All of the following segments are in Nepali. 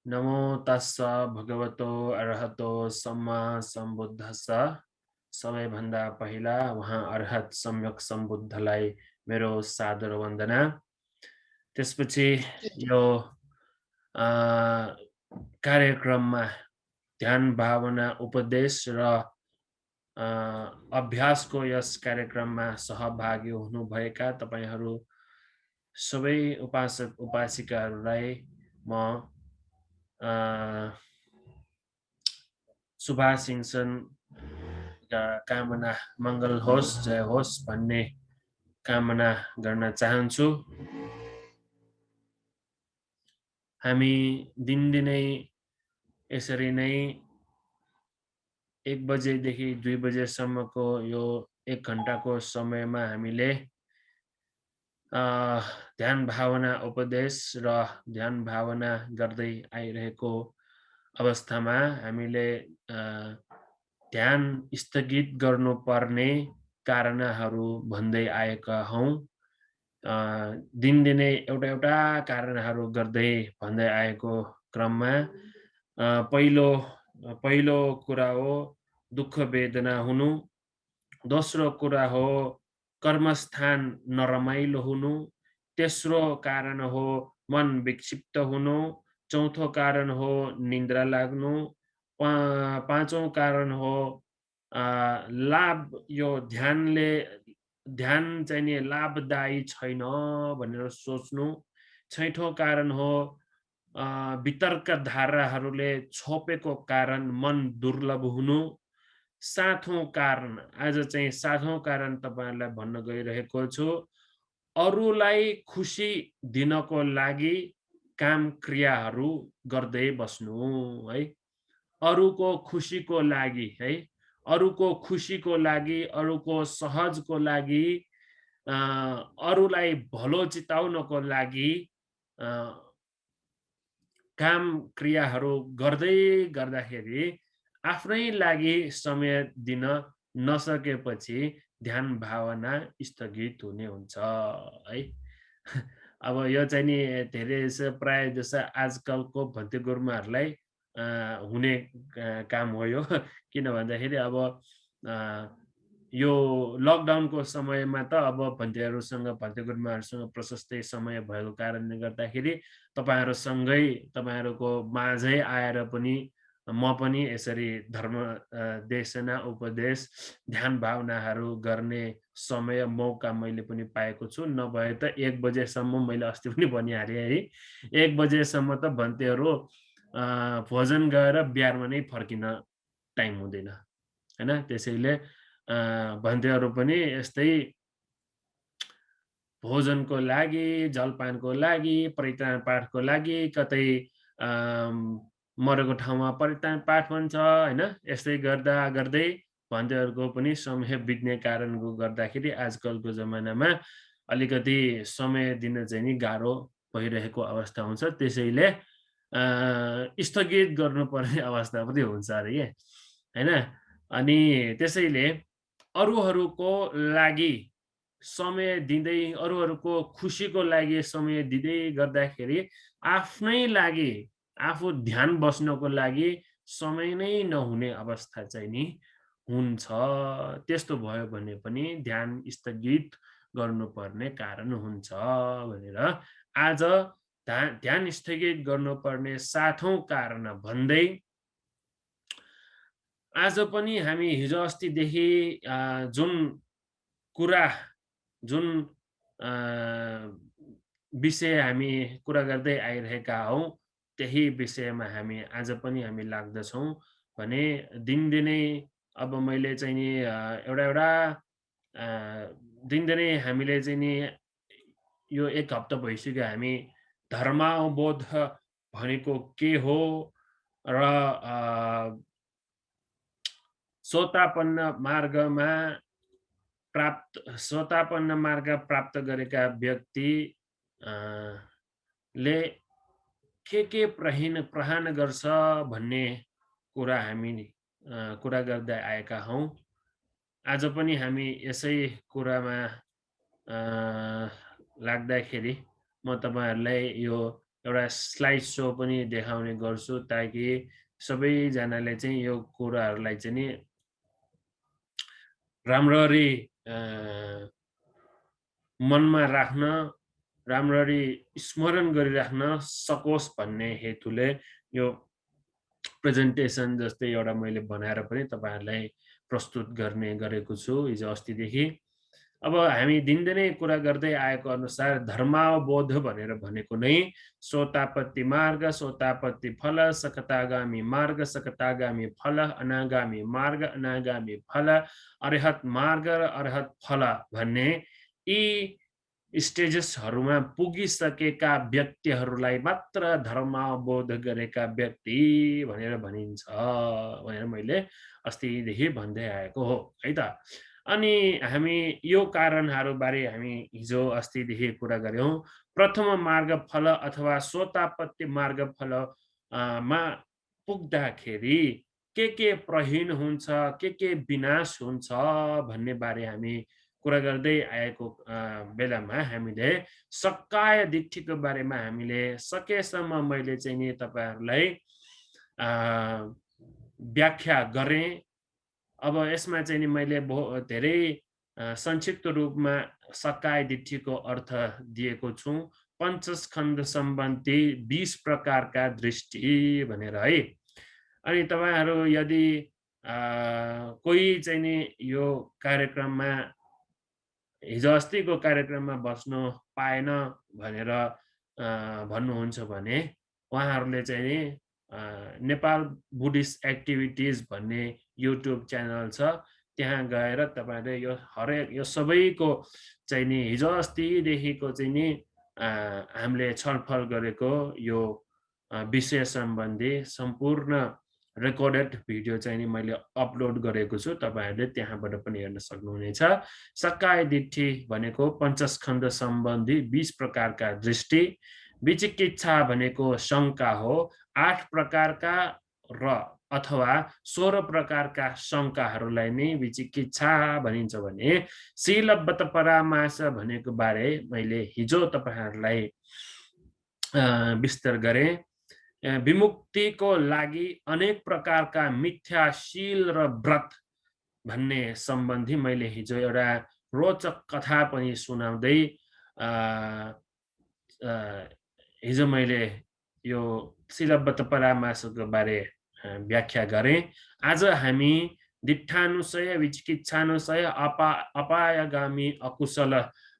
नमो तस्स भगवतो अरहतो सम्मा सम्बुद्धस्स। सबैभन्दा पहिला उहाँ अरहत सम्यक सम्बुद्धलाई मेरो सादर वन्दना। त्यसपछि यो अ, कार्यक्रममा ध्यान भावना उपदेश र अभ्यासको यस कार्यक्रममा सहभागी हुनुभएका तपाईहरू सबै उपासक उपासिकाहरूलाई म शुभाशिंसन कामना मङ्गल होस् जय होस् भन्ने कामना गर्न चाहन्छु। हामी दिनदिनै यसरी नै 1 बजेदेखि 2 बजेसम्मको यो 1 घण्टाको समयमा हामीले ध्यान भावना उपदेश र ध्यान भावना गर्दै आइरहेको अवस्थामा हामीले ध्यान स्थगित गर्नुपर्ने कारणहरू भन्दै आएका हौँ। दिनदिनै एउटा कारणहरू गर्दै भन्दै आएको क्रममा पहिलो कुरा हो दुःख वेदना हुनु। दोस्रो कुरा हो कर्मस्थान नरमाइलो हुनु। तेस्रो कारण हो मन विक्षिप्त हुनु। चौथो कारण हो निन्द्रा लाग्नु। पाँचौं कारण हो लाभ यो ध्यान चाहिँ नि लाभदायी छैन भनेर सोच्नु। छैठौं कारण हो वितर्क धाराहरूले छोपेको कारण मन दुर्लभ हुनु। सातौं कारण आज चाहिँ सातौं कारण तपाईहरुलाई भन्न गइरहेको छु। अरूलाई खुसी दिनको लागि काम क्रियाहरू गर्दै बस्नु है। अरूको खुसीको लागि है, अरूको खुसीको लागि, अरूको सहजको लागि, अरूलाई भलो चिताउनको लागि काम क्रियाहरू गर्दै गर्दाखेरि आफ्नै लागि समय दिन नसकेपछि ध्यान भावना स्थगित हुने हुन्छ है। अब यो चाहिँ नि धेरै जसो प्राय जसो आजकलको भक्ति गुरुमाहरूलाई हुने काम हो यो। किन भन्दाखेरि अब यो लकडाउनको समयमा त अब भक्ति गुरुमाहरूसँग प्रशस्तै समय भएको कारणले गर्दाखेरि तपाईहरुको माझै आएर पनि म पनि यसरी धर्म देशना उपदेश ध्यान भावनाहरू गर्ने समय मौका मैले पनि पाएको छु। नभए त 1 बजेसम्म मैले अस्ति पनि भनिहालेँ है। 1 बजेसम्म त भन्तेहरू भोजन गरेर बिहारमा नै फर्किन टाइम हुँदैन हैन। त्यसैले भन्तेहरू पनि यस्तै भोजनको लागि, जलपानको लागि, परित्राण पाठको लागि, कतै मरेको ठाउँमा परित्राण पाठ हुन्छ हैन। यस्तै गर्दा गर्दै भन्तेहरूको पनि समय बित्ने कारणले गर्दाखेरि आजकलको जमानामा अलिकति समय दिन चाहिँ नि गाह्रो भइरहेको अवस्था हुन्छ। त्यसैले स्थगित गर्नुपर्ने अवस्था पनि हुन्छ अरे के हैन। अनि त्यसैले अरूहरूको लागि समय दिँदै, अरूहरूको खुसीको लागि समय दिँदै गर्दाखेरि आफ्नै लागि आफू ध्यान बस्नको लागि समय नै नहुने अवस्था चाहिँ नि हुन्छ। त्यस्तो भयो भने पनि ध्यान स्थगित गर्नुपर्ने कारण हुन्छ भनेर आज ध्यान स्थगित गर्नुपर्ने सातौं कारण भन्दै आज पनि हामी हिजो अस्तिदेखि जुन कुरा जुन विषय हामी कुरा गर्दै आइरहेका हौँ त्यही विषयमा हामी आज पनि हामी लाग्दछौँ भने दिनदिनै अब मैले चाहिँ नि एउटा दिनदिनै हामीले चाहिँ नि यो 1 हप्ता भइसक्यो हामी धर्मावबोध भनेको के हो र सोतापन्न मार्ग प्राप्त गरेका व्यक्ति ले के प्रहान गर्छ भन्ने कुरा हामी कुरा गर्दै आएका हौँ। आज पनि हामी यसै कुरामा लाग्दाखेरि म तपाईहरुलाई यो एउटा स्लाइड सो पनि देखाउने गर्छु ताकि सबैजनाले चाहिँ यो कुराहरूलाई चाहिँ नि राम्ररी मनमा राख्न, राम्ररी स्मरण गरिराख्न सकोस् भन्ने हेतुले यो प्रेजेन्टेसन जस्तै एउटा मैले बनाएर पनि तपाईँहरूलाई प्रस्तुत गर्ने गरेको छु हिजो अस्तिदेखि। अब हामी दिनदिनै कुरा गर्दै आएको अनुसार धर्मावबोध भनेर भनेको नै सोतापट्टि मार्ग, सोतापट्टि फल, सकतागामी मार्ग, सकतागामी फल, अनागामी मार्ग, अनागामी फल, अरहत मार्ग र अरहत फल भन्ने यी स्टेजेसहरूमा पुगिसकेका व्यक्तिहरूलाई मात्र धर्मावबोध गरेका व्यक्ति भनेर भनिन्छ भनेर मैले अस्तिदेखि भन्दै आएको हो है त। अनि हामी यो कारणहरूबारे हामी हिजो अस्तिदेखि कुरा गऱ्यौँ। प्रथम मार्ग फल अथवा सोतापट्टि मार्ग फल मा पुग्दाखेरि के प्रहीन हुन्छ, के विनाश हुन्छ भन्ने बारे हामी कुरा गर्दै आएको बेलामा हामीले सक्काय दिठीको बारेमा हामीले सकेसम्म मैले चाहिँ नि तपाईँहरूलाई व्याख्या गरेँ। अब यसमा चाहिँ नि मैले धेरै संक्षिप्त रूपमा सक्काय दिठीको अर्थ दिएको छु। पञ्चस्कन्ध सम्बन्धी 20 प्रकारका दृष्टि भनेर है। अनि तपाईँहरू यदि कोही चाहिँ नि यो कार्यक्रममा हिजो अस्तिको कार्यक्रममा बस्नु पाएन भनेर भन्नुहुन्छ भने उहाँहरूले चाहिँ नि नेपाल बुद्धिस्ट एक्टिभिटिज भन्ने युट्युब च्यानल छ, त्यहाँ गएर तपाईँले यो हरेक यो सबैको चाहिँ नि हिजो अस्तिदेखिको चाहिँ नि हामीले छलफल गरेको यो विषय सम्बन्धी सम्पूर्ण रेकर्डेड भिडियो चाहिँ नि मैले अपलोड गरेको छु, तपाईँहरूले त्यहाँबाट पनि हेर्न सक्नुहुनेछ। सक्काय दिठ्ठी भनेको पञ्चस्कन्ध सम्बन्धी 20 प्रकारका दृष्टि, विचिकित्सा भनेको शङ्का हो, 8 प्रकारका र अथवा 16 प्रकारका शङ्काहरूलाई नै विचिकित्सा भनिन्छ भने शीलबद्ध परामास भनेको बारे मैले हिजो तपाईँहरूलाई विस्तार गरेँ। विमुक्तिको लागि अनेक प्रकारका मिथ्याशील र व्रत भन्ने सम्बन्धी मैले हिजो एउटा रोचक कथा पनि सुनाउँदै हिजो मैले यो शीलबद्ध परामासको बारे व्याख्या गरेँ। आज हामी दिट्ठानुसय, विचिकित्सानुसय, अपायगामी अकुशल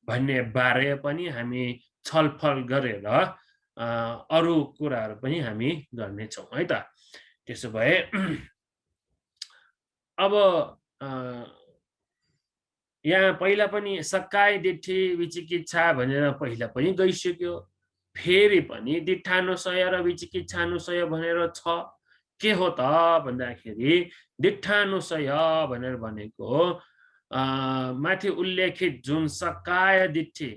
भन्ने बारे पनि हामी छलफल गरेर अरू कुराहरू पनि हामी गर्नेछौँ है त। त्यसो भए अब यहाँ पहिला पनि सक्काय दिठ्ठी विचिकित्सा भनेर पहिला पनि गइसक्यो, फेरि पनि दिट्ठानुसय र विचिकित्सानुसय भनेर छ। के हो त भन्दाखेरि दिट्ठानुसय भनेर भनेको माथि उल्लेखित जुन सक्काय दिठ्ठी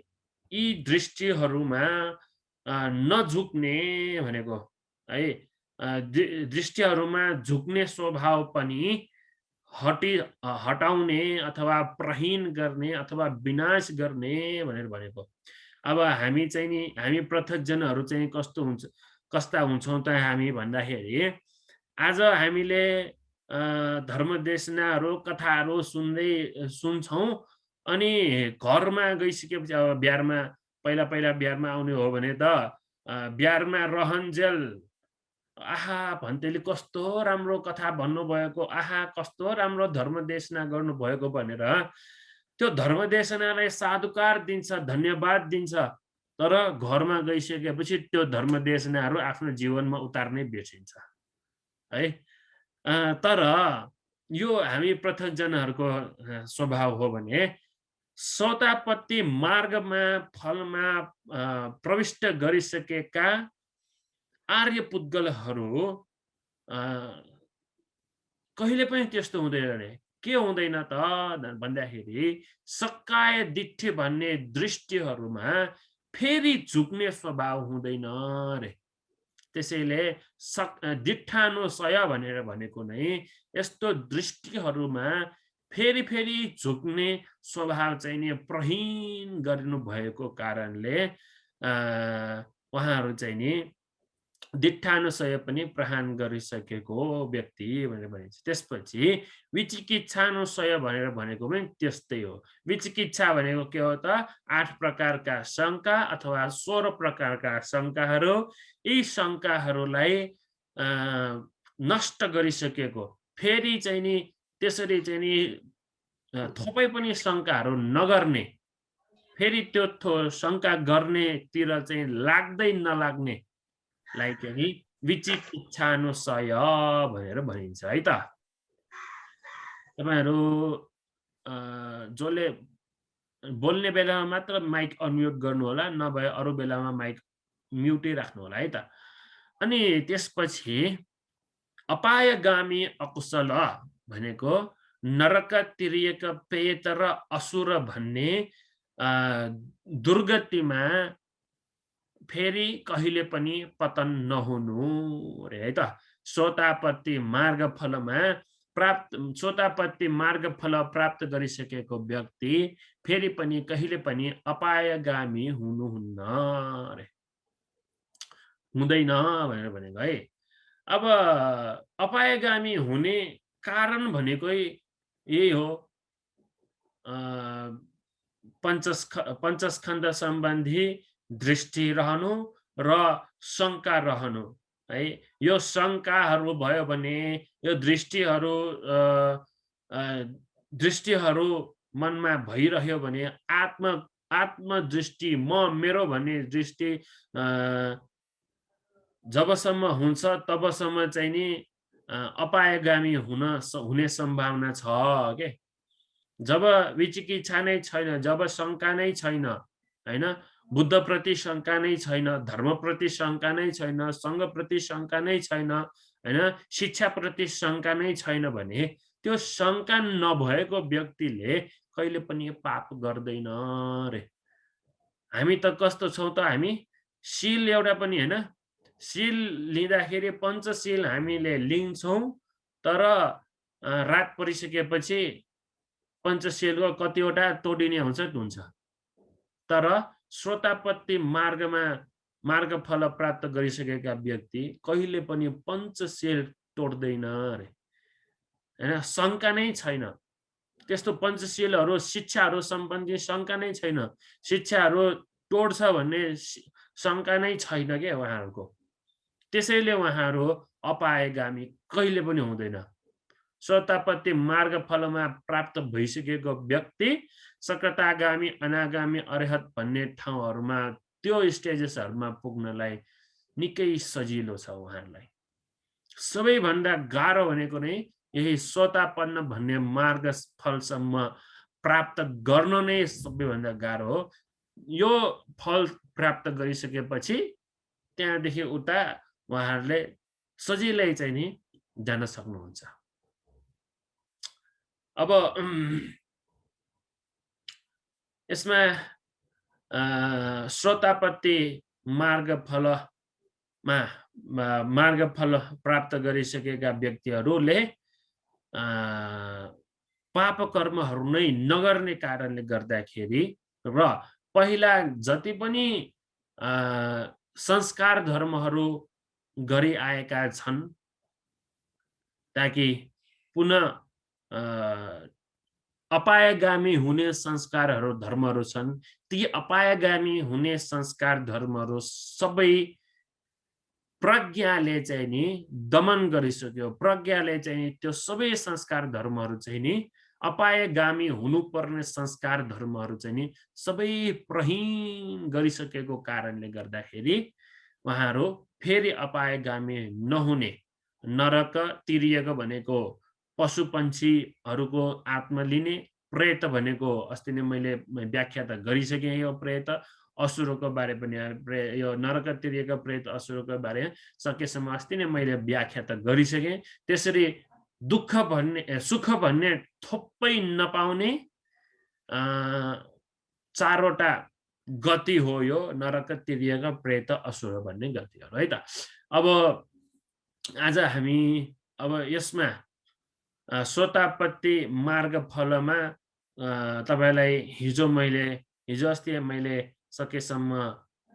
यी दृष्टिहरूमा नझुक्ने भनेको है, दृष्टिहरूमा झुक्ने स्वभाव पनि हटाउने अथवा प्रहीन गर्ने अथवा विनाश गर्ने भनेर भनेको। अब हामी चाहिँ नि हामी पृथकजनहरू चाहिँ कस्ता हुन्छौँ त हामी भन्दाखेरि आज हामीले धर्मदेशनाहरू कथाहरू सुन्छौँ अनि घरमा गइसकेपछि अब बिहारमा पहिला बिहारमा आउने हो भने त बिहारमा रहन्जेल आहा भन्तेले कस्तो राम्रो कथा भन्नुभएको, आहा कस्तो राम्रो धर्मदेशना गर्नुभएको भनेर त्यो धर्मदेशनालाई साधुकार दिन्छ, धन्यवाद दिन्छ। तर घरमा गइसकेपछि त्यो धर्मदेशनाहरू आफ्नो जीवनमा उतार्नै बिर्सिन्छ है। तर यो हामी पृथकजनहरूको स्वभाव हो भने सोतापट्टि मार्गमा फलमा प्रविष्ट गरिसकेका आर्य पुद्गलहरू कहिले पनि त्यस्तो हुँदैन रे। के हुँदैन त भन्दाखेरि सक्काय दिठ्ठी भन्ने दृष्टिहरूमा फेरि झुक्ने स्वभाव हुँदैन रे। त्यसैले दिट्ठानुसय भनेर भनेको नै यस्तो दृष्टिहरूमा फेरि झुक्ने स्वभाव चाहिँ नि प्रहीन गर्नु भएको कारणले उहाँहरू चाहिँ नि दिट्ठानुसय पनि प्रहान गरिसकेको व्यक्ति भनेर भनिन्छ। त्यसपछि विचिकित्सानुसय भनेर भनेको पनि त्यस्तै हो। विचिकित्सा भनेको के हो त? 8 प्रकारका शङ्का अथवा 16 प्रकारका शङ्काहरू, यी शङ्काहरूलाई नष्ट गरिसकेको, फेरि चाहिँ नि त्यसरी चाहिँ नि थोपै पनि शङ्काहरू नगर्ने, फेरि त्यो शङ्का गर्नेतिर चाहिँ लाग्दै नलाग्ने लाई चाहिँ विचिकित्सानुसय भनेर भनिन्छ है त। तपाईहरु जसले बोल्ने बेलामा मात्र माइक अनम्युट गर्नु होला, नभए अरू बेलामा माइक म्युटै राख्नु होला है त। अनि त्यसपछि अपायगामी अकुशल भनेको नरक, तिर्यक, प्रेत र असुर भन्ने दुर्गतिमा फेरि कहिले पनि पतन नहुनु रे है त। सोतापत्ति मार्गफलमा सोतापत्ति मार्गफल प्राप्त गरिसकेको व्यक्ति फेरि पनि कहिले पनि अपायगामी हुनुहुन्न रे, हुँदैन भनेर भनेको है। अब अपायगामी हुने कारण भनेको यही हो, पञ्चस्कन्ध सम्बन्धी दृष्टि रहनु र शङ्का रहनु है। यो शङ्काहरू भयो भने, यो दृष्टिहरू मनमा भइरह्यो भने, आत्मदृष्टि मेरो भन्ने दृष्टि जबसम्म हुन्छ तबसम्म चाहिँ नि अपायगामी हुने सम्भावना छ के। जब विचिकित्सा नै छैन, जब शङ्का नै छैन हैन, बुद्धप्रति शङ्का नै छैन, धर्मप्रति शङ्का नै छैन, सङ्घप्रति शङ्का नै छैन हैन, शिक्षाप्रति शङ्का नै छैन भने त्यो शङ्का नभएको व्यक्तिले कहिले पनि पाप गर्दैन रे। हामी त कस्तो छौँ त, हामी सील एउटा पनि हैन, सील लिँदाखेरि पञ्चशील हामीले लिन्छौँ, तर रात परिसकेपछि पञ्चशीलको कतिवटा तोडिने हुन्छ। तर श्रोतापत्ति मार्गमा मार्गफल प्राप्त गरिसकेका व्यक्ति कहिले पनि पञ्चशील तोड्दैन रे हैन, शङ्का नै छैन। त्यस्तो पञ्चशीलहरू शिक्षाहरू सम्बन्धी शङ्का नै छैन, शिक्षाहरू तोड्छ भन्ने शङ्का नै छैन के उहाँहरूको। त्यसैले उहाँहरू अपायगामी कहिले पनि हुँदैन। श्रोतापत्ति मार्गफलमा प्राप्त भइसकेको व्यक्ति सकृतागामी, अनागामी, अरहत भन्ने ठाउँहरूमा, त्यो स्टेजेसहरूमा पुग्नलाई निकै सजिलो छ उहाँहरूलाई। सबैभन्दा गाह्रो भनेको नै यही श्रोतापन्न भन्ने मार्गफलसम्म प्राप्त गर्न नै सबैभन्दा गाह्रो हो। यो फल प्राप्त गरिसकेपछि त्यहाँदेखि उता उहाँहरूले सजिलै चाहिँ नि जान सक्नुहुन्छ। अब यसमा श्रोतापत्ति मार्गफल प्राप्त गरिसकेका व्यक्तिहरूले पाप कर्महरू नै नगर्ने कारणले गर्दाखेरि र पहिला जति पनि संस्कार धर्महरू गरी आएका छन्, ताकि पुनः अपायगामी हुने संस्कारहरू धर्महरू छन्, ती अपायगामी हुने संस्कार धर्महरू सबै प्रज्ञाले चाहिँ नि दमन गरिसक्यो। प्रज्ञाले चाहिँ त्यो सबै संस्कार धर्महरू चाहिँ नि, अपायगामी हुनुपर्ने संस्कार धर्महरू चाहिँ नि सबै प्रहीन गरिसकेको कारणले गर्दाखेरि उहाँहरू फेरि अपायगामी नहुने, नरक, तिर्यक भनेको पशु पन्छीहरूको आत्मा लिने, प्रेत भनेको अस्ति नै मैले व्याख्या त गरिसकेँ, यो प्रेत असुरको बारे पनि, यो नरक, तिर्यक, प्रेत, असुरको बारे सकेसम्म अस्ति नै मैले व्याख्या त गरिसकेँ। त्यसरी सुख भन्ने थोप्पै नपाउने चारवटा गति हो यो नरक, तिर्यक, प्रेत, असुर भन्ने गतिहरू है त। अब आज हामी यसमा श्रोतापत्ति मार्गफलमा तपाईलाई हिजो अस्ति मैले सकेसम्म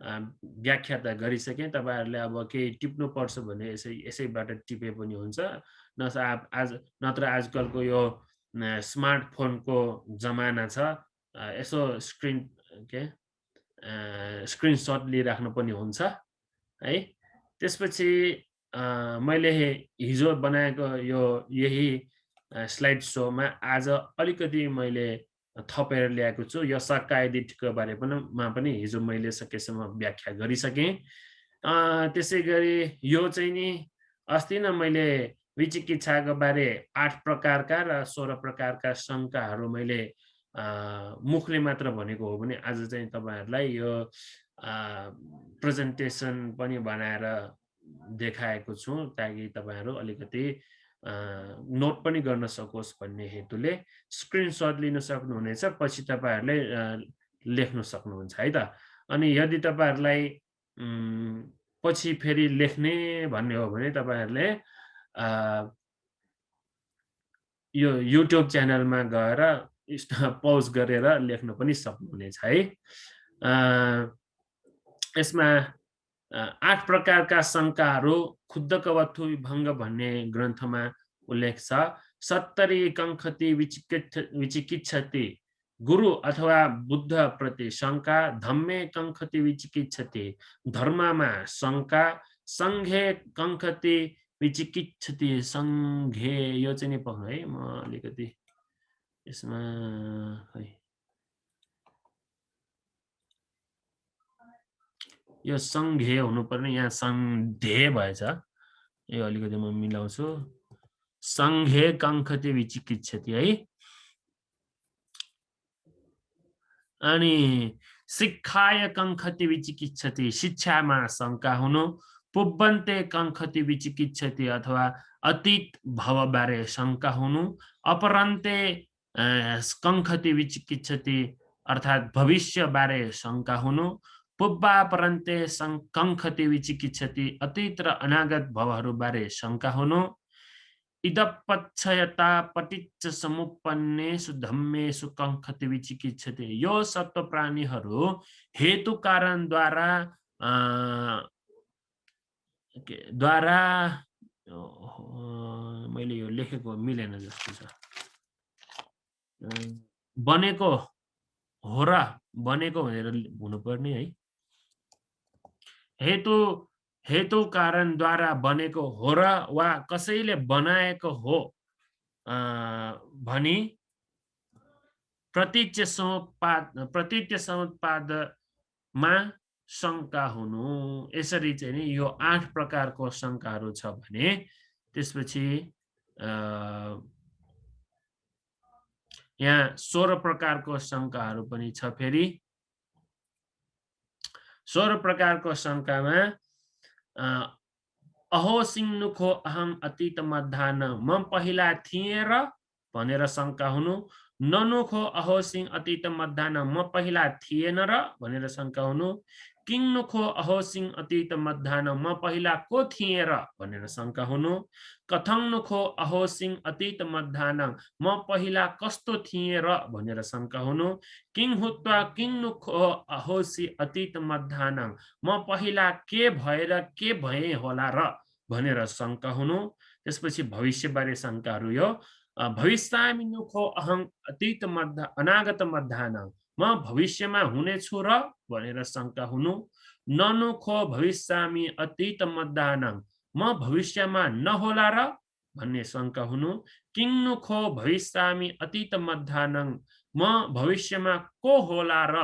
व्याख्या त गरिसकेँ। तपाईँहरूले अब केही टिप्नु पर्छ भने यसैबाट टिपे पनि हुन्छ। नत्र आजकलको यो स्मार्टफोनको जमाना छ। यसो स्क्रिनसट लिइराख्नु पनि हुन्छ है। त्यसपछि मैले हिजो बनाएको यही स्लाइड सोमा आज अलिकति मैले थपेर ल्याएको छु। यो सक्का एडिटको बारे पनि हिजो मैले सकेसम्म व्याख्या गरिसकेँ। त्यसै गरी यो चाहिँ नि अस्ति नै मैले विचिकित्साको बारे 8 प्रकारका र 16 प्रकारका शङ्काहरू मैले मुखले मात्र भनेको हो भने आज चाहिँ तपाईँहरूलाई यो प्रेजेन्टेसन पनि बनाएर देखाएको छु ताकि तपाईँहरू अलिकति नोट पनि गर्न सकोस् भन्ने हेतुले स्क्रिनसट लिन सक्नुहुनेछ। पछि तपाईँहरूले लेख्न सक्नुहुन्छ है त। अनि यदि तपाईँहरूलाई पछि फेरि लेख्ने भन्ने हो भने तपाईँहरूले यो युट्युब च्यानलमा गएर पौज गरेर लेख्न पनि सक्नुहुनेछ है। यसमा 8 प्रकारका शङ्काहरू खुद्दकवथु विभङ्ग भन्ने ग्रन्थमा उल्लेख छ। 70 कङ्खति विचिकित्सति गुरु अथवा बुद्ध प्रति शङ्का, धम्मे कङ्खति विचिकित्सति धर्ममा शङ्का, सङ्घे कङ्खति विचिकित्सति सङ्घे यो चाहिँ नि पाउनु है। म अलिकति यसमा है यो सङ्घे हुनुपर्ने यहाँ सन्धे भएछ। यो अलिकति म मिलाउँछु। सङ्घे कङ्खति विचिकित्सति है। अनि शिक्षाय कङ्खति विचिकित्सति शिक्षामा शङ्का हुनु, पुब्बन्ते कङ्खति विचिकित्सति अथवा अतीत भवबारे शङ्का हुनु, अपरन्ते कङ्खति विचिकित्सति अर्थात् भविष्यबारे शङ्का हुनु, पुब्बापरन्ते कङ्खति विचिकित्सति अतीत र अनागत भवहरूबारे शङ्का हुनु, इदपक्षयता पटिच्च समुपन्नेषु धम्मेषु कङ्खति विचिकित्सति यो सत्व प्राणीहरू हेतु कारणद्वारा मैले यो लेखेको मिलेन जस्तो छ। बनेको हो र बनेको भनेर हुनुपर्ने है। हेतु कारणद्वारा बनेको हो र वा कसैले बनाएको हो भनी प्रतीच्य समुत्पादमा शङ्का हुनु। यसरी चाहिँ नि यो 8 प्रकारको शङ्काहरू छ भने त्यसपछि यहाँ 16 प्रकारको शङ्काहरू पनि छ। फेरि 16 प्रकारको शङ्कामा अहो सिंनुखो अहम अतीत मध्यान म पहिला थिएँ र भनेर शङ्का हुनु, ननुखो अहो सिंह अतीत मध्यान म पहिला थिएन र भनेर शङ्का हुनु, किङ्नुखो अहो सिंह अतीत मध्यान म पहिला को थिएँ र भनेर शङ्का हुनु, कथङ्नुखो अहो सिंह अतीत मध्यान म पहिला कस्तो थिएँ र भनेर शङ्का हुनु, किङ हुत्वा किङ्नुखो अहोसी अतीत मध्यान म पहिला के भएर के भए होला र भनेर शङ्का हुनु। त्यसपछि भविष्यबारे शङ्काहरू यो भविष्यामि नुखो अहं अतीत अनागत मध्यान म भविष्यमा हुनेछु र भनेर शङ्का हुनु, ननुखो भविष्यामि अतीत मध्यान म भविष्यमा नहोला र भन्ने शङ्का हुनु, किङ्नुखो भविष्यामि अतीत मध्यान म भविष्यमा को होला र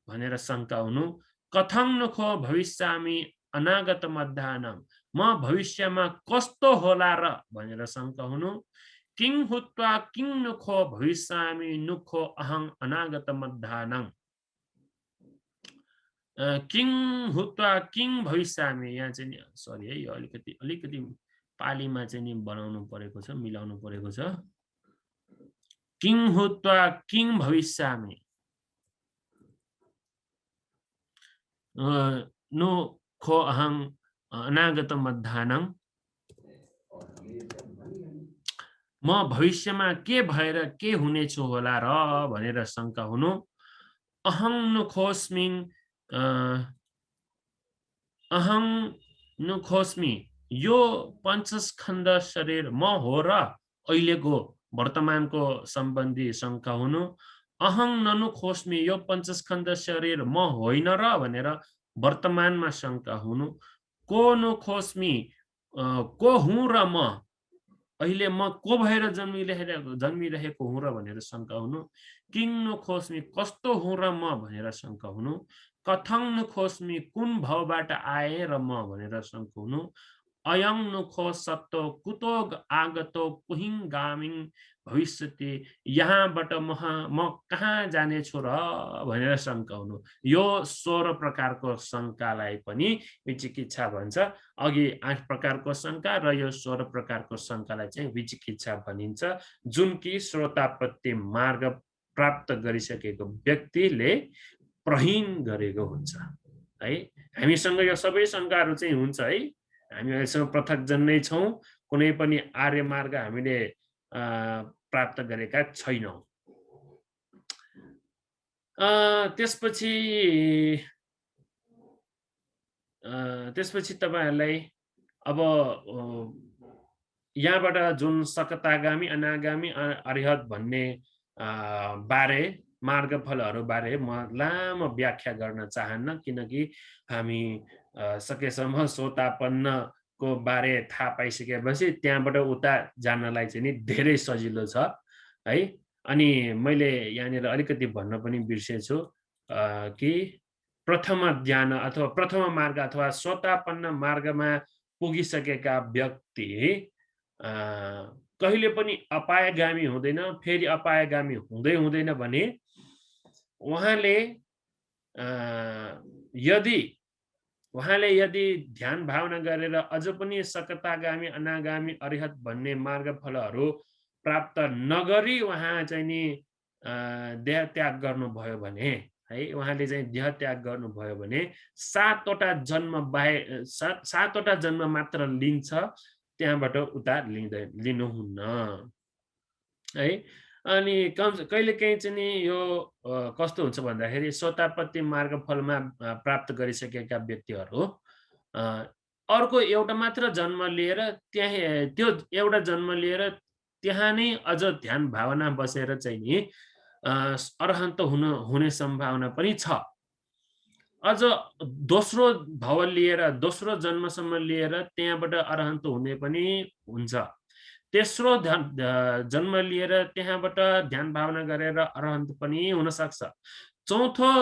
भनेर शङ्का हुनु, कथङ्नुखो भविष्यामि अनागत मध्यान म भविष्यमा कस्तो होला र भनेर शङ्का हुनु, किङ हुत्वा किङ नुखो भविष्यामि नुखो अहं अनागत मध्यान किङ हुत्वा किङ भविष्यामि यहाँ चाहिँ सरी है यो अलिकति पालीमा चाहिँ नि बनाउनु परेको छ, मिलाउनु परेको छ। किङ हुत्वा किङ भविष्यामि नुखो अहं अनागत मध्यान म भविष्यमा के भएर के हुनेछु होला र भनेर शङ्का हुनु, अहं नुखोस्मिङ अहं नु खोस्मि, यो पञ्चस्कन्ध शरीर म हो र अहिलेको वर्तमानको सम्बन्धी शङ्का हुनु। अहं ननु खोस्मि, यो पञ्चस्कन्ध शरीर म होइन र भनेर वर्तमानमा शङ्का हुनु। को नु खोस्मि, को हुँ र म, अहिले म को भएर जन्मिरहेको हुँ र भनेर शङ्का हुनु। किङ नु खोस्मि, कस्तो हुँ र म भनेर शङ्का हुनु। कथं नु खोस्मि, कुन भावबाट आए र म भनेर शङ्का हुनु। अयं नु खो सत्तो कुतो आगतो कुहिङ गामिङ भविष्यति, यहाँबाट म कहाँ जानेछु र भनेर शङ्का हुनु। यो 16 प्रकारको शङ्कालाई पनि विचिकित्सा भन्छ। अघि 8 प्रकारको शङ्का र यो 16 प्रकारको शङ्कालाई चाहिँ विचिकित्सा भनिन्छ, जुन कि श्रोतापत्ति मार्ग प्राप्त गरिसकेको व्यक्तिले प्रहीन गरेको हुन्छ है। हामीसँग यो सबै शङ्काहरू चाहिँ हुन्छ है। हामी अहिलेसम्म पृथकजन नै छौँ, कुनै पनि आर्य मार्ग हामीले प्राप्त गरेका छैनौँ। त्यसपछि तपाईँहरूलाई अब यहाँबाट जुन सकतागामी, अनागामी, अरिहत भन्ने बारे मार्गफलहरू बारे म लामो व्याख्या गर्न चाहन्न, किनकि हामी सकेसम्म सोतापन्नको बारे थाहा पाइसकेपछि त्यहाँबाट उता जानलाई चाहिँ नि धेरै सजिलो छ है। अनि मैले यहाँनिर अलिकति भन्न पनि बिर्सेछु कि प्रथम ज्ञान अथवा प्रथम मार्ग अथवा सोतापन्न मार्गमा पुगिसकेका व्यक्ति कहिले पनि अपायगामी हुँदैन, फेरि अपायगामी हुँदै हुँदैन भने उहाँले यदि ध्यान भावना गरेर अझ पनि सकतागामी, अनागामी, अरिहत भन्ने मार्गफलहरू प्राप्त नगरी उहाँ चाहिँ नि देह त्याग गर्नुभयो भने है, उहाँले चाहिँ देह त्याग गर्नुभयो भने 7वटा जन्म मात्र लिन्छ, त्यहाँबाट उता लिनुहुन्न है। अनि कहिलेकाहीँ चाहिँ नि यो कस्तो हुन्छ भन्दाखेरि सोतापत्ति मार्गफलमा प्राप्त गरिसकेका व्यक्तिहरू अर्को एउटा मात्र जन्म लिएर त्यो एउटा जन्म लिएर त्यहाँ नै अझ ध्यान भावना बसेर चाहिँ नि अरहन्त हुने सम्भावना पनि छ। अझ दोस्रो भाव लिएर दोस्रो जन्मसम्म लिएर त्यहाँबाट अरहन्त हुने पनि हुन्छ। तेस्रो जन्म लिएर त्यहाँबाट ध्यान भावना गरेर अरहन्त पनि हुन सक्छ। चौथो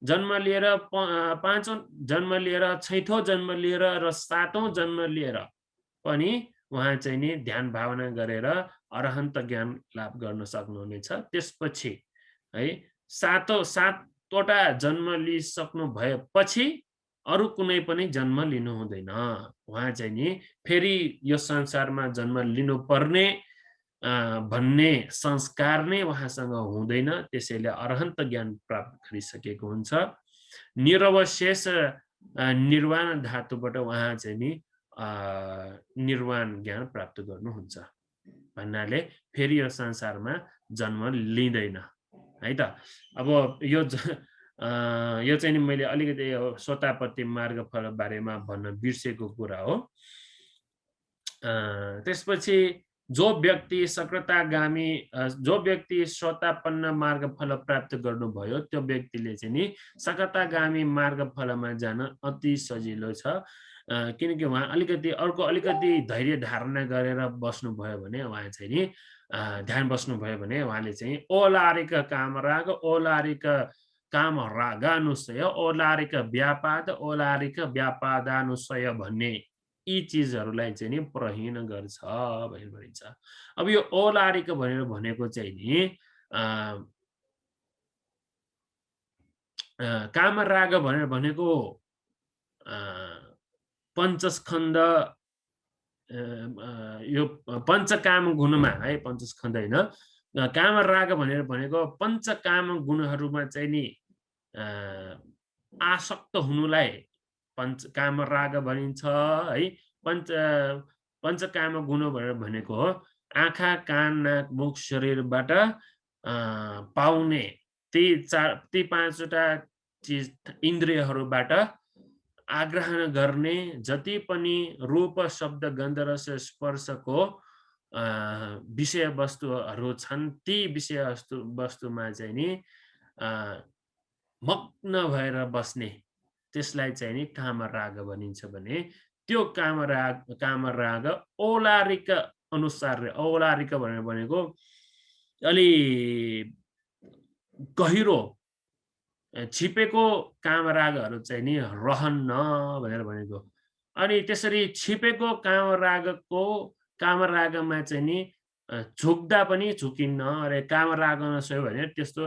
जन्म लिएर, पाँचौं जन्म लिएर, छैठौं जन्म लिएर र सातौं जन्म लिएर पनि उहाँ चाहिँ नि ध्यान भावना गरेर अरहन्त ज्ञान लाभ गर्न सक्नुहुनेछ। त्यसपछि है 7वटा जन्म लिइसक्नु भएपछि अरू कुनै पनि जन्म लिनु हुँदैन। उहाँ चाहिँ नि फेरि यो संसारमा जन्म लिनुपर्ने भन्ने संस्कार नै उहाँसँग हुँदैन, त्यसैले अरहन्त ज्ञान प्राप्त गरिसकेको हुन्छ। निरवशेष निर्वाण धातुबाट उहाँ चाहिँ नि निर्वाण ज्ञान प्राप्त गर्नुहुन्छ भन्नाले फेरि यो संसारमा जन्म लिँदैन है त। अब यो चाहिँ नि मैले अलिकति सोतापत्ति मार्गफल बारेमा भन्न बिर्सेको कुरा हो। त्यसपछि जो व्यक्ति सोतापन्न मार्गफल प्राप्त गर्नुभयो त्यो व्यक्तिले चाहिँ नि सकतागामी मार्गफलमा जान अति सजिलो छ, किनकि उहाँ अलिकति धैर्य धारणा गरेर बस्नुभयो भने उहाँ चाहिँ नि ध्यान बस्नुभयो भने उहाँले चाहिँ ओलारिक कामराग, ओलारिक काम रागानुसय, ओलारिक व्यापाद, ओलारिक व्यापादानुसय भन्ने यी चिजहरूलाई चाहिँ नि प्रहीन गर्छ भनेर भनिन्छ। अब यो ओलारिक भनेको चाहिँ नि कामराग भनेर भनेको पञ्चस्कन्ध, यो पञ्चकाम गुणमा है, पञ्चस्कन्ध होइन, कामराग भनेर भनेको पञ्चकाम गुणहरूमा चाहिँ नि आसक्त हुनुलाई कामराग भनिन्छ है। पञ्चकाम गुण भनेर भनेको हो आँखा, कान, नाक, मुख, शरीरबाट पाउने ती 5वटा चिज इन्द्रियहरूबाट आग्रहण गर्ने जति पनि रूप शब्द गन्ध रस स्पर्शको विषयवस्तुहरू छन् ती विषयवस्तुमा चाहिँ नि मग्न भएर बस्ने त्यसलाई चाहिँ नि कामराग भनिन्छ भने त्यो कामराग औलारिक अनुसार औलारिक भनेको अलि गहिरो छिपेको कामरागहरू चाहिँ नि रहन्न भनेर भनेको। अनि त्यसरी छिपेको कामरागमा चाहिँ नि झुक्दा पनि झुकिन्न। अरे कामराग नसक्यो भने त्यस्तो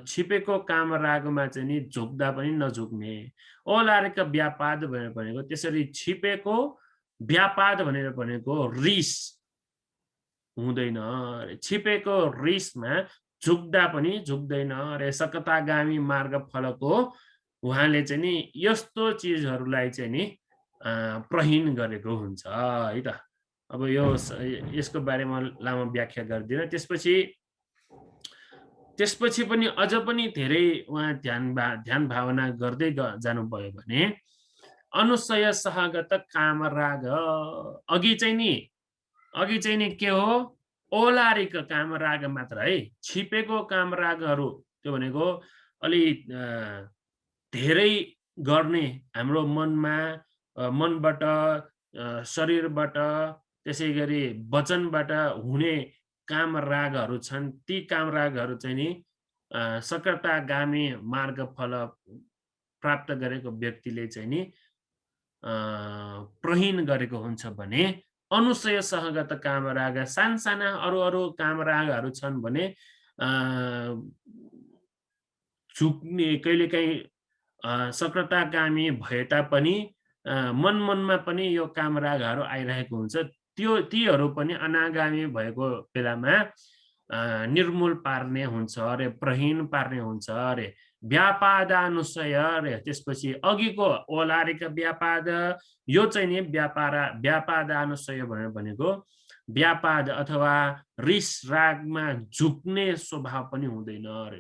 छिपेको कामरागमा चाहिँ नि झुक्दा पनि नझुक्ने। औलारिक व्यापाद भनेर भनेको त्यसरी छिपेको व्यापाद भनेर भनेको रिस हुँदैन। छिपेको रिसमा झुक्दा पनि झुक्दैन। अरे सकतागामी मार्ग फलको उहाँले चाहिँ नि यस्तो चिजहरूलाई चाहिँ नि प्रहीन गरेको हुन्छ है त। अब यसको बारेमा लामो व्याख्या गर्दिनँ। त्यसपछि पनि अझ पनि धेरै उहाँ ध्यान भावना गर्दै जानुभयो भने अनुसय सहगत कामराग अघि चाहिँ नि के हो औलारिक कामराग मात्र है। छिपेको कामरागहरू त्यो भनेको अलि धेरै गर्ने हाम्रो मनबाट शरीरबाट त्यसै गरी वचनबाट हुने कामरागहरू छन्। ती कामरागहरू चाहिँ नि सकतागामी मार्ग फल प्राप्त गरेको व्यक्तिले चाहिँ नि प्रहीन गरेको हुन्छ भने अनुसय सहगत कामराग सानसाना अरू कामरागहरू छन् भने झुक्ने कहिलेकाहीँ सकतागामी भए तापनि मनमा पनि यो कामरागहरू आइरहेको हुन्छ। तीहरू पनि अनागामी भएको बेलामा निर्मूल पार्ने हुन्छ अरे प्रहीन पार्ने हुन्छ अरे व्यापादानुसय अरे। त्यसपछि अघिको औलारिक व्यापाद यो चाहिँ नि व्यापादानुसय भनेर भनेको व्यापाद अथवा रिस रागमा झुक्ने स्वभाव पनि हुँदैन अरे।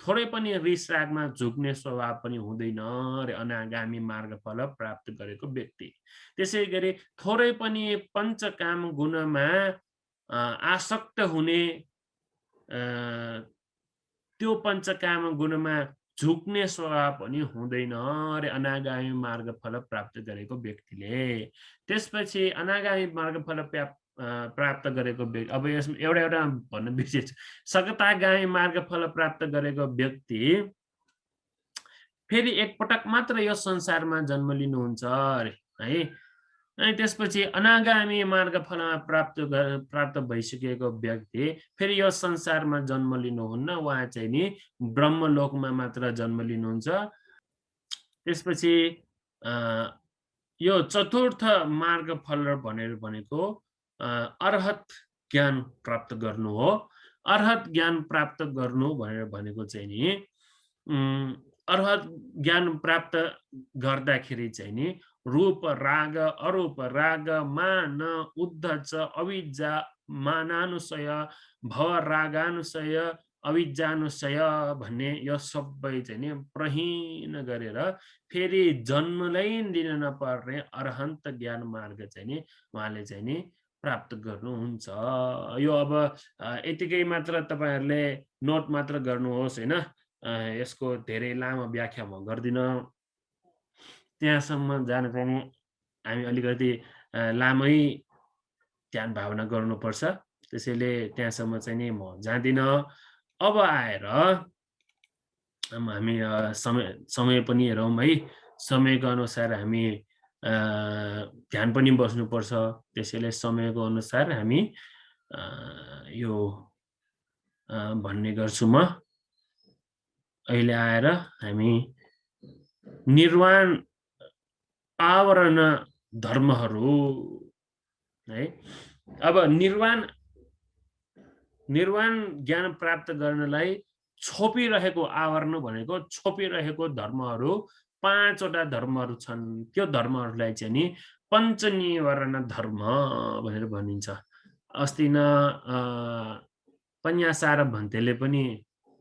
थोरै पनि रिस रागमा झुक्ने स्वभाव पनि हुँदैन अरे अनागामी मार्ग फल प्राप्त गरेको व्यक्ति। त्यसै गरी थोरै पनि पञ्चकाम गुणमा आसक्त हुने त्यो पञ्चकाम गुणमा झुक्ने स्वभाव पनि हुँदैन अरे अनागामी मार्ग फल प्राप्त गरेको व्यक्तिले। त्यसपछि अनागामी मार्ग फल प्राप्त गरेको व्यक्ति अब यसमा एउटा भन्न बिर्सेछु। सकतागामी मार्ग फल प्राप्त गरेको व्यक्ति फेरि एकपटक मात्र यो संसारमा जन्म लिनुहुन्छ अरे है। अनि त्यसपछि अनागामी मार्ग फलमा प्राप्त भइसकेको व्यक्ति फेरि यो संसारमा जन्म लिनुहुन्न। उहाँ चाहिँ नि ब्रह्मलोकमा मात्र जन्म लिनुहुन्छ। त्यसपछि यो चतुर्थ मार्ग फल भनेर भनेको अर्हत ज्ञान प्राप्त गर्नु हो। अर्हत ज्ञान प्राप्त गर्नु भनेर भनेको चाहिँ नि अर्हत ज्ञान प्राप्त गर्दाखेरि चाहिँ नि रूप राग अरूप राग मान उद्धच अविद्या मानानुसय भव रागानुसय अविद्यानुसय भन्ने यो सबै चाहिँ नि प्रहीन गरेर फेरि जन्मलै दिन नपर्ने अरहन्त ज्ञान मार्ग चाहिँ नि उहाँले चाहिँ नि प्राप्त गर्नुहुन्छ। यो अब यतिकै मात्र तपाईहरुले नोट मात्र गर्नुहोस् हैन। यसको धेरै लामो व्याख्या म गर्दिनँ। त्यहाँसम्म जान चाहिँ हामी अलिकति लामै ध्यान भावना गर्नुपर्छ। त्यसैले त्यहाँसम्म चाहिँ नि म जाँदिनँ। अब आएर हामी समय पनि हेरौँ है। समयको अनुसार हामी ध्यान पनि बस्नुपर्छ। त्यसैले समयको अनुसार हामी यो भन्ने गर्छु म। अहिले आएर हामी निर्वाण आवरण धर्महरू है। अब निर्वाण ज्ञान प्राप्त गर्नलाई छोपिरहेको आवरण भनेको छोपिरहेको धर्महरू 5 वटा धर्महरू छन्। त्यो धर्महरूलाई चाहिँ नि पञ्चनिवरण धर्म भनेर भनिन्छ। अस्ति न पन्यासार भन्तेले पनि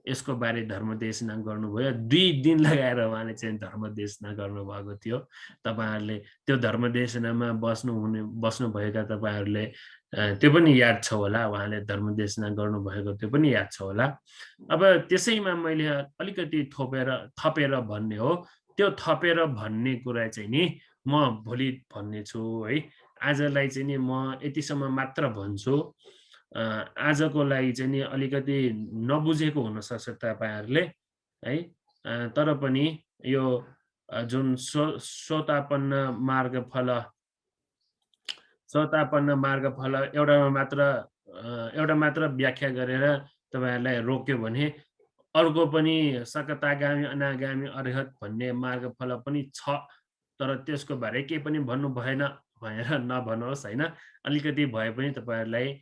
यसको बारे धर्मदेशना गर्नुभयो। 2 दिन लगाएर उहाँले चाहिँ धर्मदेशना गर्नुभएको थियो। तपाईँहरूले त्यो धर्मदेशनामा बस्नुभएका तपाईँहरूले त्यो पनि याद छ होला, उहाँले धर्मदेशना गर्नुभएको त्यो पनि याद छ होला। अब त्यसैमा मैले अलिकति थपेर भन्ने हो, त्यो थपेर भन्ने कुरा चाहिँ नि म भोलि भन्नेछु है। आजलाई चाहिँ नि म यतिसम्म मात्र भन्छु। आजको लागि चाहिँ नि अलिकति नबुझेको हुनसक्छ तपाईँहरूले है। तर पनि यो जुन सोतापन्न मार्गफल एउटा मात्र व्याख्या गरेर तपाईँहरूलाई रोक्यो भने अर्को पनि सकतागामी अनागामी अरिहत भन्ने मार्गफल पनि छ, तर त्यसको बारे केही पनि भन्नु भएन भनेर नभन्नुहोस् होइन। अलिकति भए पनि तपाईँहरूलाई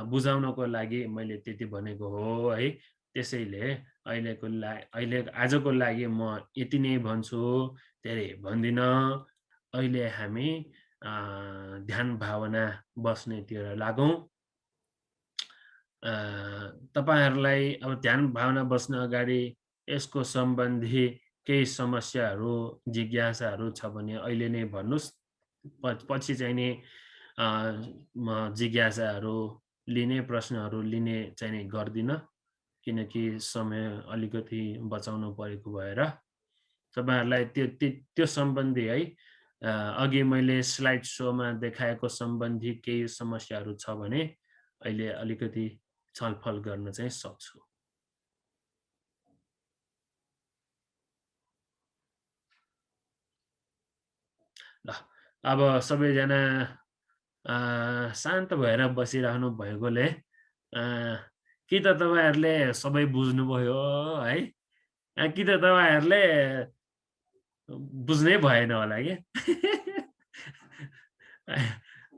बुझाउनको लागि मैले त्यति भनेको हो है। त्यसैले अहिले आजको लागि म यति नै भन्छु, धेरै भन्दिनँ। अहिले हामी ध्यान भावना बस्नेतिर लागौँ। तपाईँहरूलाई अब ध्यान भावना बस्न अगाडि यसको सम्बन्धी केही समस्याहरू, जिज्ञासाहरू छ भने अहिले नै भन्नुहोस्। पछि चाहिँ नि म जिज्ञासाहरू लिने, प्रश्नहरू लिने चाहिँ नि गर्दिनँ, किनकि समय अलिकति बचाउनु परेको भएर। तपाईँहरूलाई त्यो सम्बन्धी है, अघि मैले स्लाइड सोमा देखाएको सम्बन्धी केही समस्याहरू छ भने अहिले अलिकति छलफल गर्न चाहिँ सक्छु। ल, अब सबैजना शान्त भएर बसिरहनु भएकोले कि त तपाईँहरूले सबै बुझ्नुभयो है, कि त तपाईँहरूले बुझ्नै भएन होला के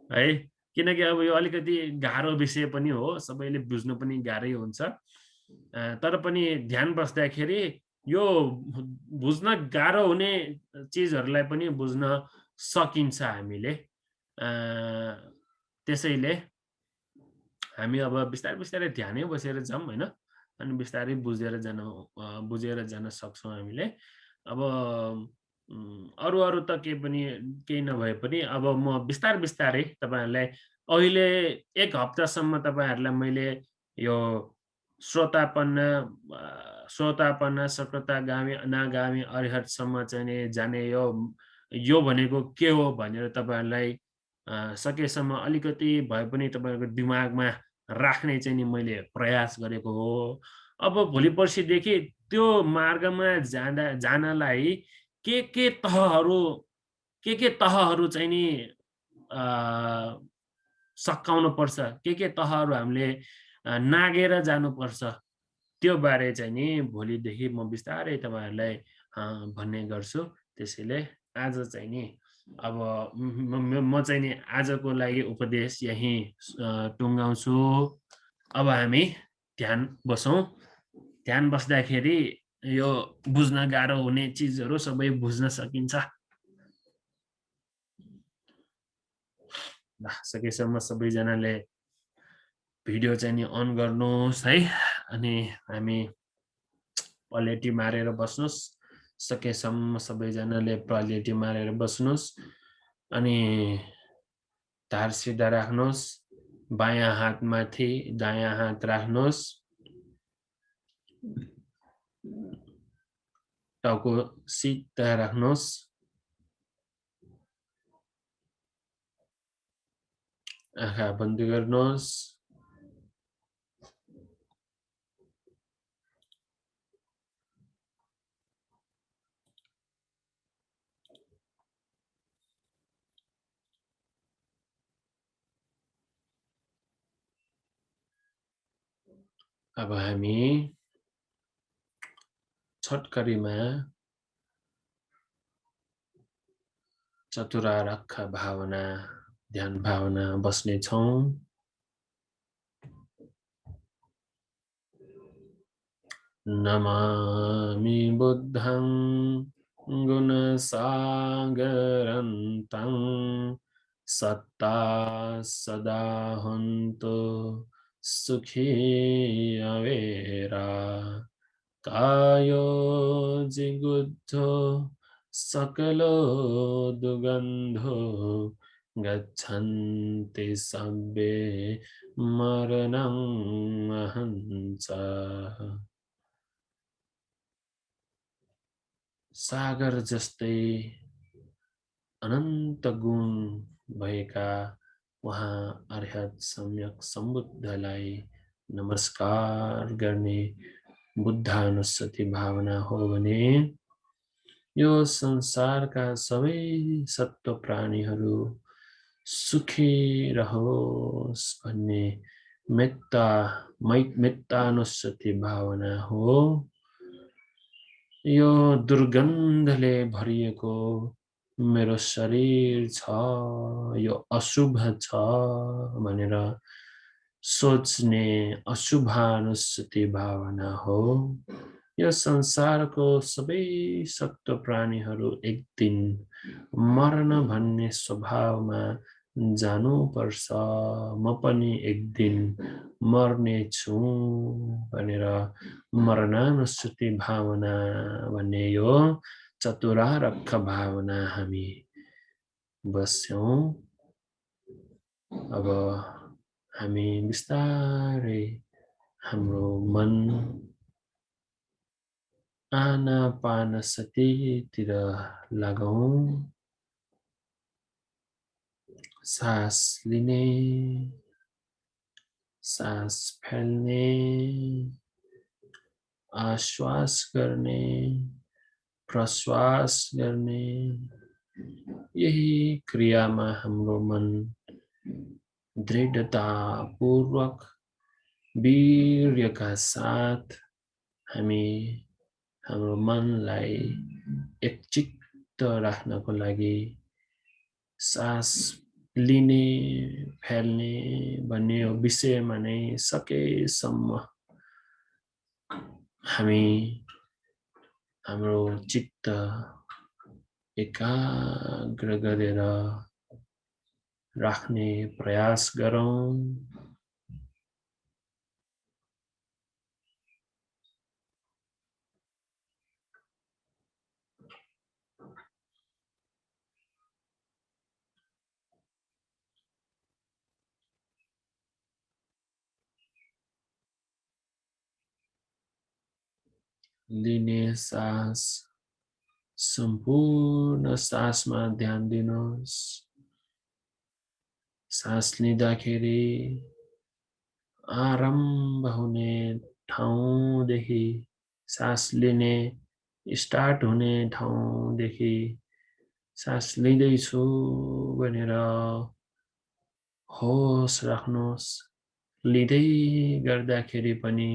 है। किनकि अब यो अलिकति गाह्रो विषय पनि हो, सबैले बुझ्नु पनि गाह्रै हुन्छ। तर पनि ध्यान बस्दाखेरि यो बुझ्न गाह्रो हुने चिजहरूलाई पनि बुझ्न सकिन्छ हामीले। त्यसैले हामी अब बिस्तारै ध्यानै बसेर जाऊँ होइन, अनि बिस्तारै बुझेर जान सक्छौँ हामीले। अब अरू त केही नभए पनि अब म बिस्तारै तपाईँहरूलाई अहिले 1 हप्तासम्म तपाईँहरूलाई मैले यो श्रोतापन्न, सकतागामी, अनागामी, अरिहतसम्म चाहिँ नि जाने यो भनेको के हो भनेर तपाईँहरूलाई सकेसम्म अलिकति भए पनि तपाईँहरूको दिमागमा राख्ने चाहिँ नि मैले प्रयास गरेको हो। अब भोलि पर्सिदेखि त्यो मार्गमा जानलाई के तहहरू चाहिँ नि सकाउनुपर्छ, के तहहरू हामीले नागेर जानुपर्छ, त्यो बारे चाहिँ नि भोलिदेखि म बिस्तारै तपाईँहरूलाई भन्ने गर्छु। त्यसैले आज चाहिँ नि अब म चाहिँ नि आजको लागि उपदेश यहीँ टुङ्गाउँछु। अब हामी ध्यान बसौँ। ध्यान बस्दाखेरि यो बुझ्न गाह्रो हुने चिजहरू सबै बुझ्न सकिन्छ। ल, सकेसम्म सबैजनाले भिडियो चाहिँ नि अन गर्नुहोस् है, अनि हामी पलेटी मारेर बस्नुहोस्। सकेसम्म सबैजनाले पलेटी मारेर बस्नुहोस्, अनि ढाड सिधा राख्नुहोस्। बायाँ हात माथि, दायाँ हात राख्नुहोस्। टाउको सिधा राख्नुहोस्। आँखा बन्द गर्नुहोस्। अब हामी छोटकरीमा चतुरार्क भावना, ध्यान भावना बस्नेछौँ। नमामि बुद्धं गुणसागरन्तं सत्ता सदा हन्तु सुखी अवेरा। कायो जिगुद्धो सकलो दुगन्धो गच्छन्ति सब्बे मरणं अहंच सागर जस्तै अनन्त गुण भएका वहाँ अर्हत सम्यक सम्बुद्धलाई नमस्कार गर्ने बुद्धानुස්සति भावना हो भने यो संसारका सबै सत्व प्राणीहरू सुखी रहोस् भन्ने मेत्तानुස්සति भावना हो। यो दुर्गन्धले भरिएको मेरो शरीर छ, यो अशुभ छ भनेर सोच्ने अशुभानुස්සति भावना हो। यो संसारको सबै सत्व प्राणीहरू एक दिन मर्न भन्ने स्वभावमा जानुपर्छ, म पनि एक दिन मर्ने छु भनेर मरणानुस्मृति भावना भन्ने यो चतुरार्थ भावना हामी बस्यौं। अब हामी बिस्तारै हाम्रो मन आनापानसतितिर लगाऊ। सास लिने, सास फैल्ने, आश्वास गर्ने, प्रश्वास गर्ने, यही क्रियामा हाम्रो मन दृढतापूर्वक वीर्यका साथ हामी हाम्रो मनलाई एकचित्त राख्नको लागि सास लिने फैल्ने भन्ने विषयमा नै सकेसम्म हामी हाम्रो चित्त एकाग्र गरेर राख्ने प्रयास गरौँ। लिने सास सम्पूर्ण सासमा ध्यान दिनुहोस्। सास लिँदाखेरि आरम्भ हुने ठाउँदेखि सास लिने स्टार्ट हुने ठाउँदेखि सास लिँदैछु भनेर होस राख्नुहोस्। लिँदै गर्दाखेरि पनि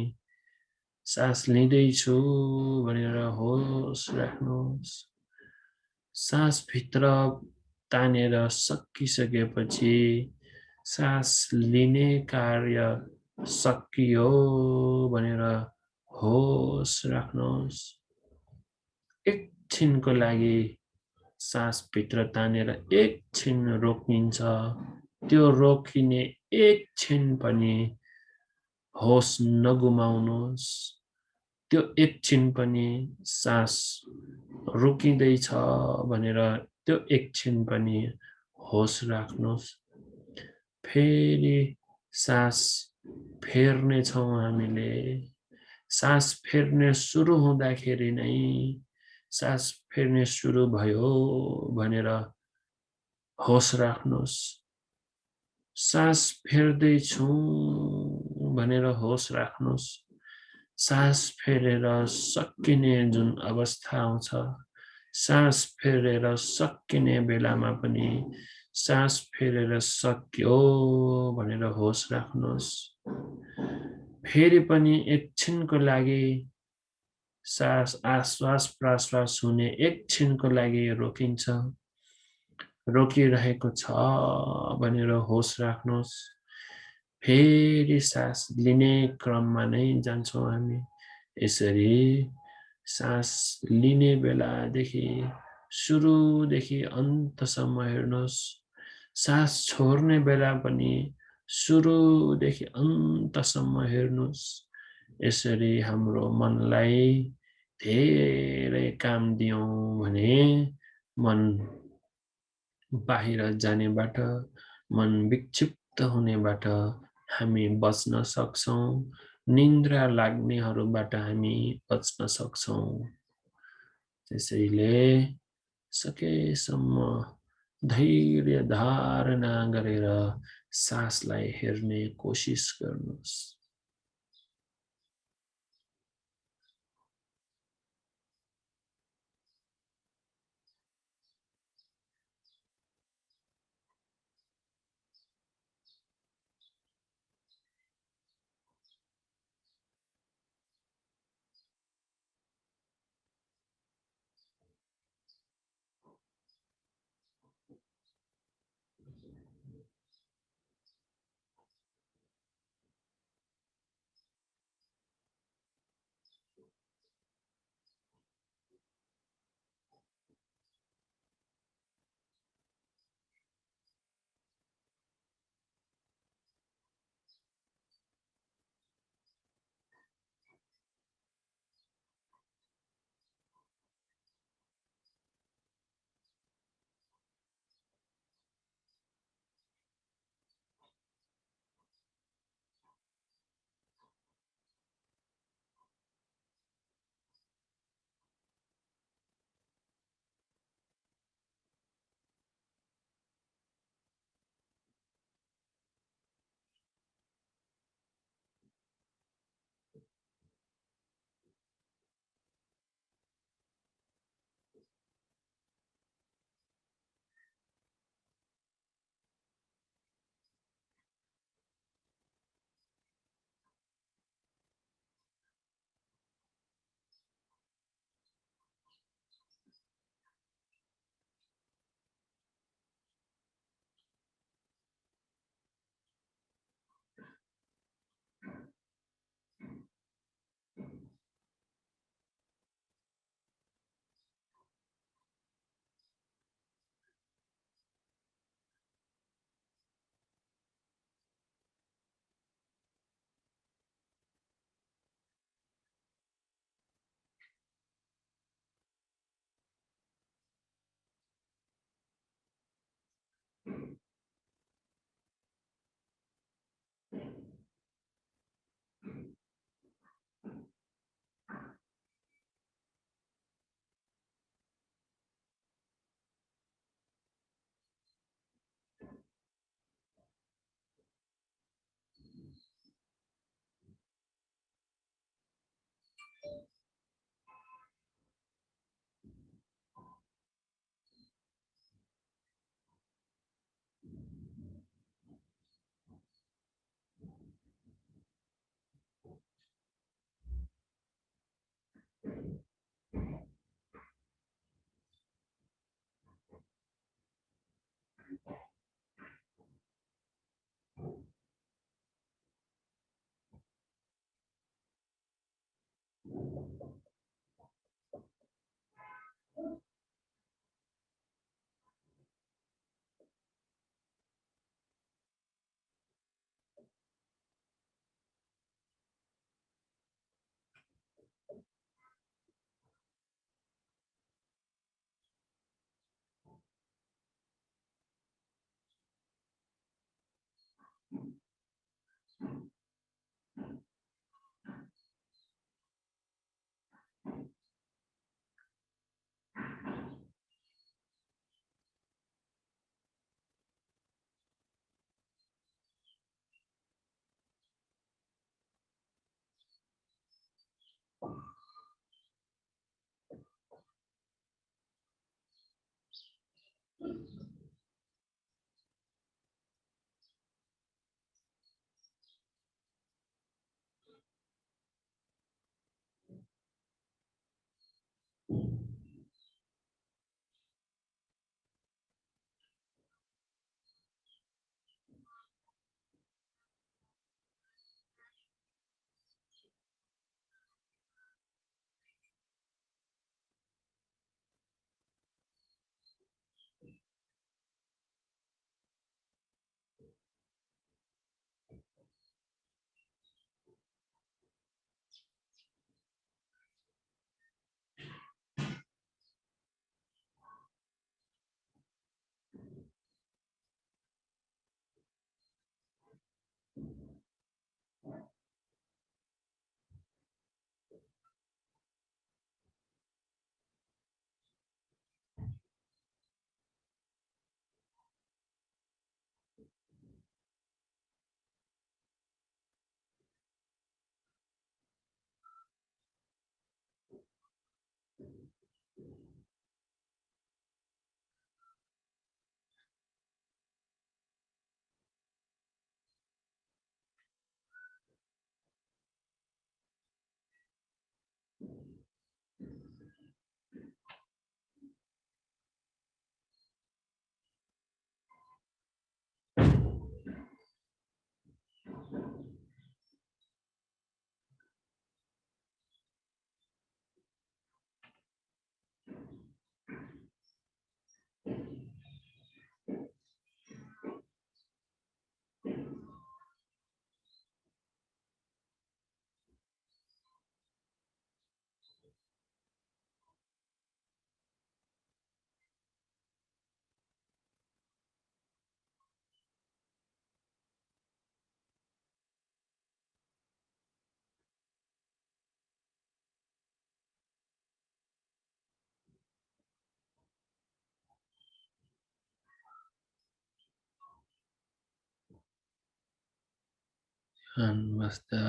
सास लिँदैछु भनेर होस राख्नुहोस्। सास भित्र तानेर सकिसकेपछि सास लिने कार्य सकियो भनेर होस राख्नुहोस्। एकछिनको लागि सास भित्र तानेर एकछिन रोकिन्छ, त्यो रोकिने एकछिन पनि होस नगुमाउनुहोस्। त्यो एकछिन पनि सास रोकिँदैछ भनेर त्यो एकछिन पनि होस राख्नुहोस्। फेरि सास फेर्ने छौं हामीले। सास फेर्ने सुरु हुँदाखेरि नै सास फेर्ने सुरु भयो भनेर होस राख्नुहोस्। सास फेर्दै छौं भनेर होस राख्नुहोस्। सास फेरेर सकिने जुन अवस्था आउँछ, सास फेरेर सकिने बेलामा पनि सास फेरेर सक्यो भनेर होस राख्नुहोस्। फेरि पनि एकछिनको लागि सास आश्वास प्रश्वास हुने एकछिनको लागि रोकिन्छ, रोकिरहेको छ भनेर होस राख्नुहोस्। फेरि सास लिने क्रममा नै जान्छौँ हामी। यसरी सास लिने बेलादेखि सुरुदेखि अन्तसम्म हेर्नुहोस्। सास छोड्ने बेला पनि सुरुदेखि अन्तसम्म हेर्नुहोस्। यसरी हाम्रो मनलाई धेरै काम दियौँ भने मन बाहिर जानेबाट, मन विक्षिप्त हुनेबाट हामी बच्न सक्छौँ। निन्द्रा लाग्नेहरूबाट हामी बच्न सक्छौँ। त्यसैले सकेसम्म धैर्य धारणा गरेर सासलाई हेर्ने कोसिस गर्नुहोस्। खान बस्दा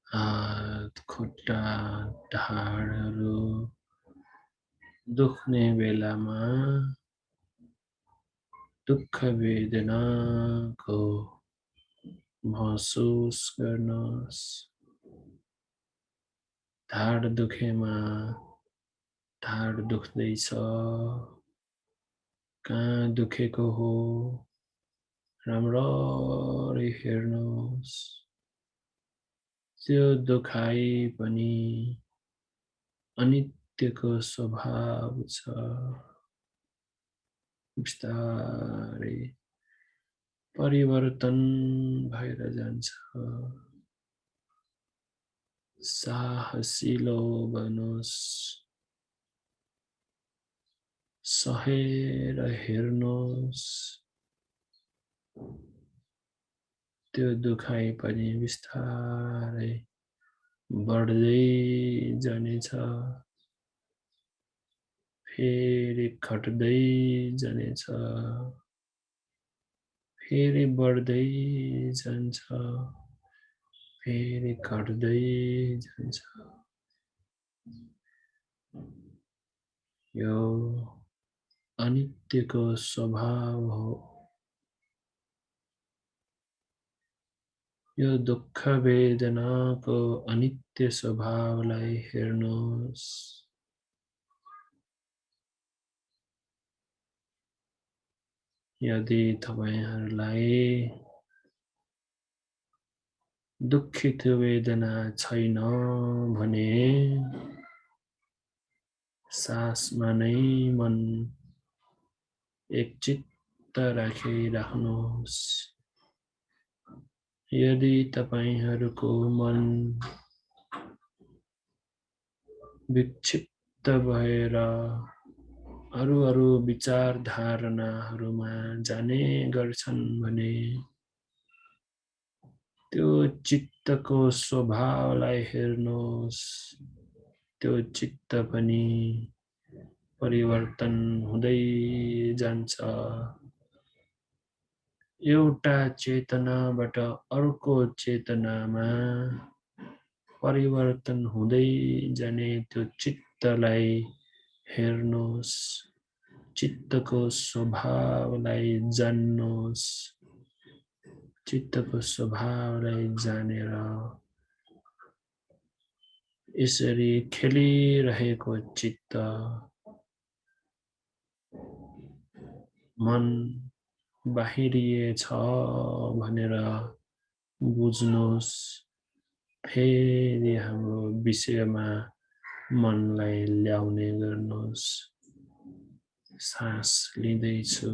हात खुट्टा ढाडहरू दुख्ने बेलामा दुःख वेदनाको महसुस गर्नुहोस्। ढाड दुखेमा ढाड दुख्दैछ, कहाँ दुखेको हो राम्ररी हेर्नुहोस्। त्यो दुखाइ पनि अनित्यको स्वभाव छ। बिस्तारै परिवर्तन भएर जान्छ। साहसिलो बन्नुहोस्। सहेर हेर्नुहोस्। त्यो दुखाइ पनि बिस्तारै बढ्दै जानेछ। फेरि घट्दै जानेछ। फेरि बढ्दै जान्छ। फेरि घट्दै जान्छ। यो अनित्यको स्वभाव हो। यो दुःख वेदनाको अनित्य स्वभावलाई हेर्नुहोस्। यदि तपाईहरुलाई दुःखित वेदना छैन भने सासमा नै मन एकचित्त राखिराख्नुहोस्। यदि तपाईहरुको मन विक्षिप्त भएर अरू विचार धारणाहरुमा जाने गर्छन् भने त्यो चित्तको स्वभावलाई हेर्नुहोस्। त्यो चित्त पनि परिवर्तन हुँदै जान्छ। एउटा चेतनाबाट अर्को चेतनामा परिवर्तन हुँदै जाने त्यो चित्तलाई हेर्नुहोस्। चित्तको स्वभावलाई जान्नुहोस्। चित्तको स्वभावलाई जानेर यसरी खेलिरहेको चित्त मन बाहिरिएछ भनेर बुझ्नुहोस्। फेरि हाम्रो विषयमा मनलाई ल्याउने गर्नुहोस्। सास लिँदैछु,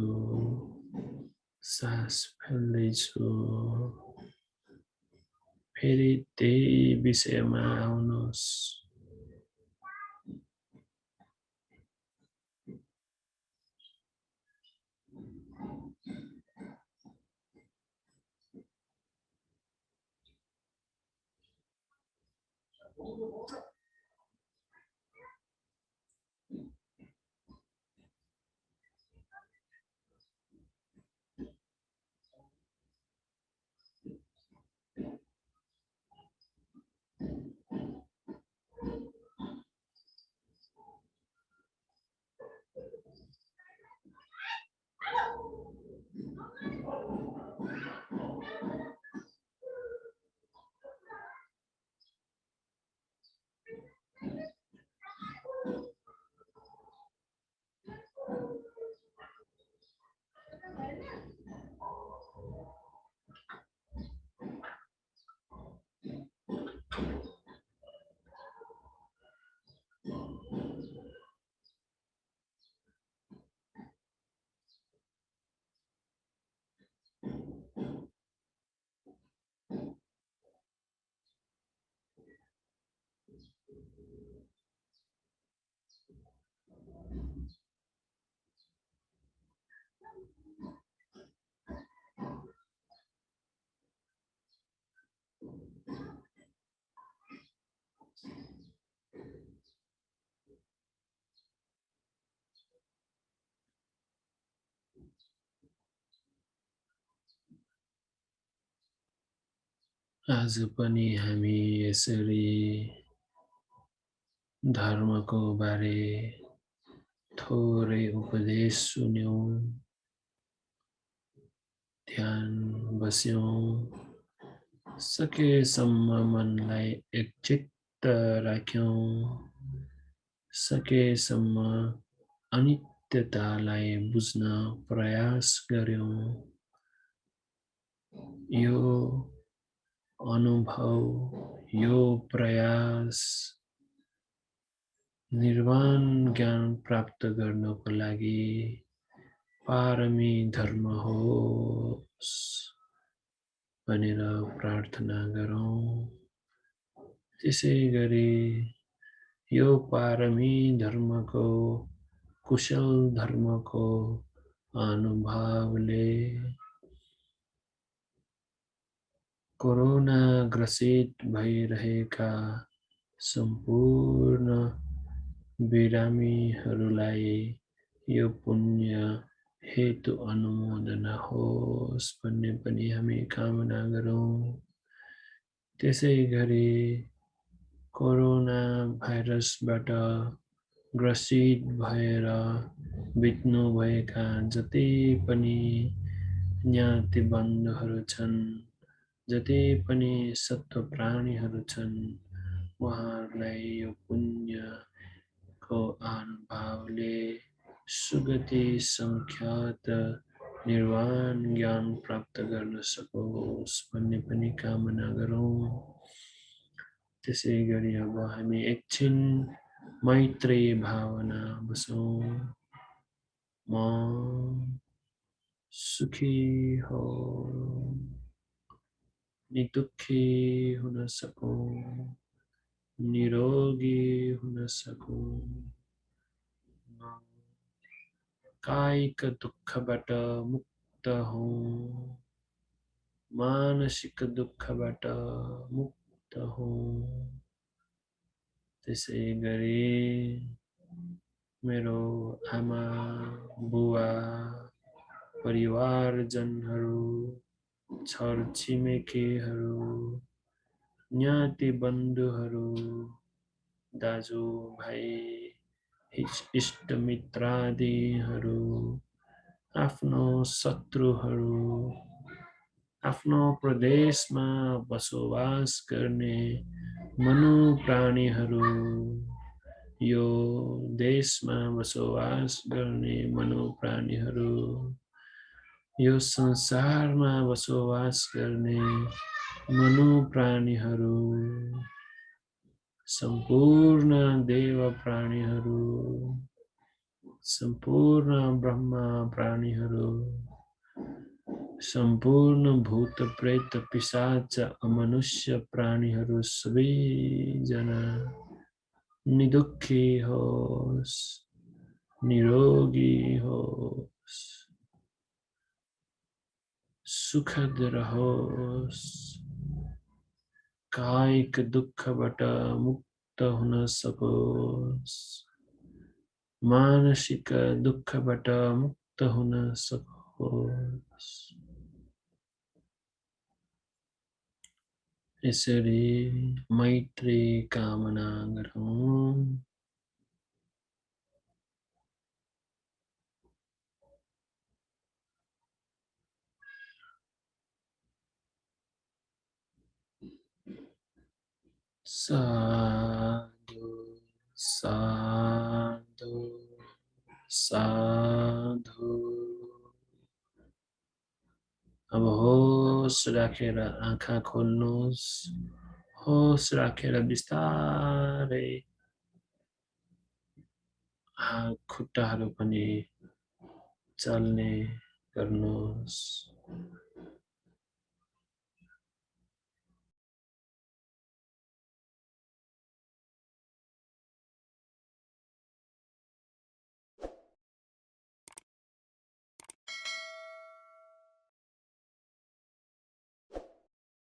सास फेल्दैछु, फेरि त्यही विषयमा आउनुहोस्। आज पनि हामी यसरी धर्मको बारे थोरै उपदेश सुन्यौं, ध्यान बस्यौं, सकेसम्म मनलाई एकचित्त राख्यौं, सकेसम्म अनित्यतालाई बुझ्न प्रयास गर्यौं। यो अनुभव, यो प्रयास निर्वाण ज्ञान प्राप्त गर्नको लागि पारमी धर्म होस् भनेर प्रार्थना गरौँ। त्यसै गरी यो पारमी धर्मको, कुशल धर्मको अनुभवले कोरोना ग्रसित भइरहेका सम्पूर्ण बिरामीहरूलाई यो पुण्य हेतु अनुमोदन होस् भन्ने पनि हामी कामना गरौँ। त्यसै गरी कोरोना भाइरसबाट ग्रसित भएर बित्नुभएका जति पनि ज्ञातिबन्धुहरू छन्, जति पनि सत्व प्राणीहरू छन्, उहाँहरूलाई यो पुण्यको अनुभवले सुगति संख्यात निर्वाण ज्ञान प्राप्त गर्न सकोस् भन्ने पनि कामना गरौँ। त्यसै गरी अब हामी एकछिन मैत्री भावना बसौँ। म सुखी हो, निदुखी हुन सकूं, निरोगी हुन सकूं, कायिक दुःखबाट मुक्त हूँ, मानसिक दुःखबाट मुक्त हूँ। त्यसै गरी मेरो आमा, बुवा, परिवारजनहरू, छरछिमेकीहरू, ज्ञातिबन्धुहरू, दाजुभाइ, इष्टमित्रादिहरू, आफ्नो शत्रुहरू, आफ्नो प्रदेशमा बसोबास गर्ने मनुप्राणीहरू, यो देशमा बसोबास गर्ने मनुप्राणीहरू, यो संसारमा बसोबास गर्ने मनुप्राणीहरू, सम्पूर्ण देव प्राणीहरू, सम्पूर्ण ब्रह्मा प्राणीहरू, सम्पूर्ण भूत प्रेत पिशाच अमनुष्य प्राणीहरू सबैजना निदुखी होस्, निरोगी होस्, सुखद रहोस्, कायिक दुःखबाट मुक्त हुन सकोस्, मानसिक दुःखबाट मुक्त हुन सकोस्। यसरी मैत्री कामना गरौँ। साधु साधु साधु। अब होस राखेर आँखा खोल्नुहोस्। होस राखेर बिस्तारै हात खुट्टाहरू पनि चल्ने गर्नुहोस्।